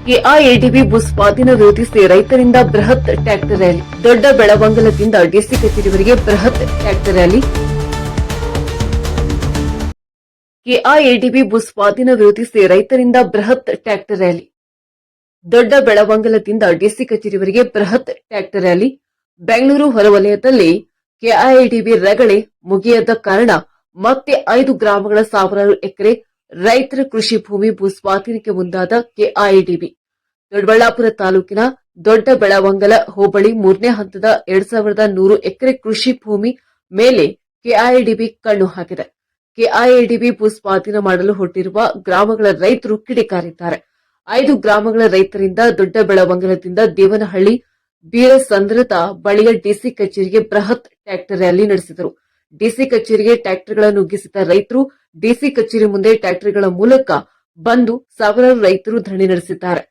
KIADB ಭೂ ಸ್ವಾಧೀನ ವಿರೋಧಿಸಿ ರೈತರಿಂದ ಬೃಹತ್ ಟ್ರ್ಯಾಕ್ಟರ್ ರ್ಯಾಲಿ. ದೊಡ್ಡ ಬೆಳವಂಗಲದಿಂದ ಡಿಸಿ ಕಚೇರಿವರೆಗೆ ಬೃಹತ್ ಟ್ರ್ಯಾಕ್ಟರ್ ರ್ಯಾಲಿ. ಕೆಐಎಡಿಬಿ ಭೂ ಸ್ವಾಧೀನ ವಿರೋಧಿಸಿ ರೈತರಿಂದ ಬೃಹತ್ ಟ್ರ್ಯಾಕ್ಟರ್ ರ್ಯಾಲಿ. ದೊಡ್ಡ ಬೆಳವಂಗಲದಿಂದ ಡಿಸಿ ಕಚೇರಿವರೆಗೆ ಬೃಹತ್ ಟ್ರ್ಯಾಕ್ಟರ್ ರ್ಯಾಲಿ. ಬೆಂಗಳೂರು ಹೊರವಲಯದಲ್ಲಿ ಕೆಐಎಡಿಬಿ ರಗಳೆ ಮುಗಿಯದ ಕಾರಣ ಮತ್ತೆ 5 ಗ್ರಾಮಗಳ ಸಾವಿರಾರು ಎಕರೆ ರೈತರ ಕೃಷಿ ಭೂಮಿ ಭೂ ಸ್ವಾಧೀನಕ್ಕೆ ಮುಂದಾದ ಕೆಐಎಡಿಬಿ. ದೊಡ್ಡಬಳ್ಳಾಪುರ ತಾಲೂಕಿನ ದೊಡ್ಡ ಬೆಳವಂಗಲ ಹೋಬಳಿ 3ನೇ ಹಂತದ 2100 ಎಕರೆ ಕೃಷಿ ಭೂಮಿ ಮೇಲೆ ಕೆಐಎಡಿಬಿ ಕಣ್ಣು ಹಾಕಿದೆ. ಕೆಐಎಡಿಬಿ ಭೂ ಸ್ವಾಧೀನ ಮಾಡಲು ಹೊರಟಿರುವ ಗ್ರಾಮಗಳ ರೈತರು ಕಿಡಿಕಾರಿದ್ದಾರೆ. 5 ಗ್ರಾಮಗಳ ರೈತರಿಂದ ದೊಡ್ಡ ಬೆಳವಂಗಲದಿಂದ ದೇವನಹಳ್ಳಿ ಬೀರಸಂದ್ರದ ಬಳಿಯ ಡಿಸಿ ಕಚೇರಿಗೆ ಬೃಹತ್ ಟ್ರ್ಯಾಕ್ಟರ್ ರ್ಯಾಲಿ ನಡೆಸಿದರು. ಡಿಸಿ ಕಚೇರಿಗೆ ಟ್ರ್ಯಾಕ್ಟರ್ಗಳನ್ನು ನುಗ್ಗಿಸಿದ ರೈತರು ಡಿಸಿ ಕಚೇರಿ ಮುಂದೆ ಟ್ರ್ಯಾಕ್ಟರ್ಗಳ ಮೂಲಕ ಬಂದು ಸಾವಿರಾರು ರೈತರು ಧರಣಿ ನಡೆಸಿದ್ದಾರೆ.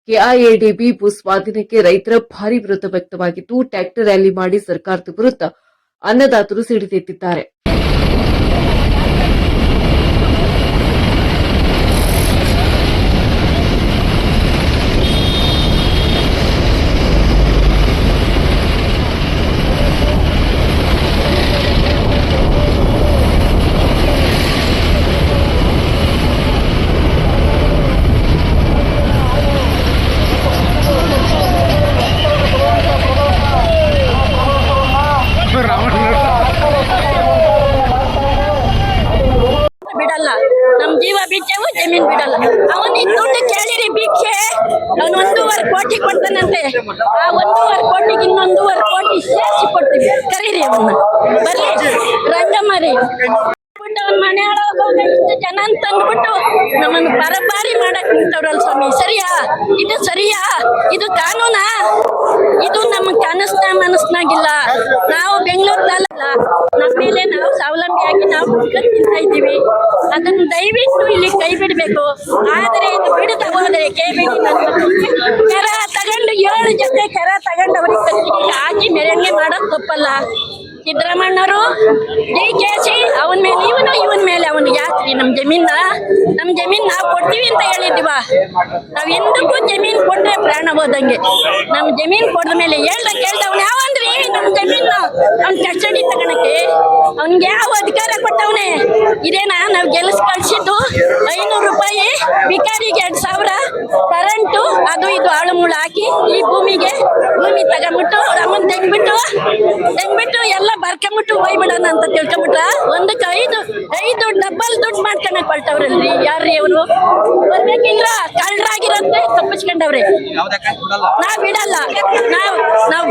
ಕೆಐಎಡಿಬಿ ಭೂ ಸ್ವಾಧೀನಕ್ಕೆ ರೈತರ ಭಾರಿ ವಿರೋಧ ವ್ಯಕ್ತವಾಗಿದ್ದು, ಟ್ರ್ಯಾಕ್ಟರ್ ರ್ಯಾಲಿ ಮಾಡಿ ಸರ್ಕಾರದ ವಿರುದ್ಧ ಅನ್ನದಾತರು ಸಿಡಿದೆದ್ದಿದ್ದಾರೆ. ಬಿಡಲ್ಲ, ನಮ್ ಜೀವ ಬಿಚ್ಚವು ಜಮೀನ್ ಬಿಡಲ್ಲ. ಅವನಿಗೆ ದುಡ್ಡು ಕೇಳಿರಿ ಭಿಕ್ಷೆ, ಅವನು 1.5 ಕೋಟಿ ಕೊಡ್ತಾನಂತೆ. ಆ 1.5 ಕೋಟಿಗೆ ಇನ್ನೊಂದು 1.5 ಕೋಟಿ ಸೇರಿಸಿ ಕೊಡ್ತೀವಿ. ಕರೀರಿ ಅವನ್ನ, ಬರ್ಲಿ ರಂಗಮ್ಮರಿ. ಅವನ್ ಮನೆ ಒಳಗೆ ಇಷ್ಟು ಜನ ಅಂತ ಅಂದ್ಬಿಟ್ಟು ನಮ್ಮನ್ನು ಬರಬಾರಿ ಮಾಡಕ್ ನಿಂತವ್ರಲ್ಲ ಸ್ವಾಮಿ. ಸರಿಯಾ? ಇದು ಸರಿಯಾ? ಇದು ಕಾನೂನಾ? ಇದು ನಮ್ ಮನಸ್ನಾಗಿಲ್ಲ. ನಾವು ಬೆಂಗಳೂರಿನಲ್ಲ, ನಮ್ಮ ಮೇಲೆ ನಾವು ಸ್ವಾವಲಂಬಿಯಾಗಿ ನಾವು ತಿಂತಾ ಇದ್ದೀವಿ. ಅದನ್ನು ದಯವಿಟ್ಟು ಇಲ್ಲಿ ಕೈ ಬಿಡಬೇಕು. ಆದರೆ ಇದು ಬಿಡದ ಹೋದ್ರೆ ಕೆರ ತಗೊಂಡು 7 ಜೊತೆ ಕೆರ ತಗೊಂಡು ಅವ್ರಿಗೆ ಕತ್ತಿಗೆ ಹಾಕಿ ಮೆರವಣಿಗೆ ಮಾಡೋದು ತಪ್ಪಲ್ಲ. ಸಿದ್ದರಾಮಣ್ಣವರು ಡಿಕೆಶಿ ಅವನ ಮೇಲೆ ಇವನ ಮೇಲೆ ಅವನು ಯಾಕ್ರಿ ನಮ್ ಜಮೀನ್ ನಾವು ಕೊಡ್ತೀವಿ ಅಂತ ಹೇಳಿದ್ವ. ನಾವ್ ಎಂದಕ್ಕೂ ಜಮೀನ್ ಕೊಟ್ರೆ ಪ್ರಾಣ ಹೋದಂಗೆ. ನಮ್ ಜಮೀನ್ ಕೊಡ್ದ ಮೇಲೆ ಕೇಳ್ದ ಅವ್ನು ಯಾವಂದ್ರಿ ನಮ್ ಜಮೀನ್ ಅವ್ನ ಕಸ್ಟಡಿ ತಗೊಳಕ್ಕೆ ಅವ್ನಿಗೆ ಯಾವ ಅಧಿಕಾರ ಕೊಟ್ಟವನೆ? ಇದೇನಾ ನಾವ್ ಗೆಲ್ಸ್ ಕಳ್ಸಿದ್ದು? 500 ರೂಪಾಯಿ ಬಿಕಾರಿಗೆ 2000 ಕರೆಂಟು ಅದು ಇದು ಆಳುಮೂಳು ಹಾಕಿ ಈ ಭೂಮಿ ತಗೊಂಬಿಟ್ಟು ಅಮ್ಮನ್ ತೆಗ್ಬಿಟ್ಟು ಎಲ್ಲ ಬರ್ಕೊಂಬಿಟ್ಟು ಹೋಯ್ಬಿಡೋಣ ಅಂತ ತಿಳ್ಕೊಂಬಿಟ್ರ. ಒಂದಕ್ಕೆ 5 ಡಬ್ಬಲ್ ದುಡ್ಡು ಮಾಡ್ಕೊಳಕ್ ಹೊರಟವ್ರಲ್ರಿ. ಯಾರ್ರಿ ಅವರು? ಬರ್ಬೇಕಿಲ್ಲ, ಕಳ್ಳರಾಗಿರಂತೆ ತಪ್ಪಿಸ್ಕೊಂಡವ್ರೆ. ನಾವ್ ಬಿಡಲ್ಲ. ನಾವು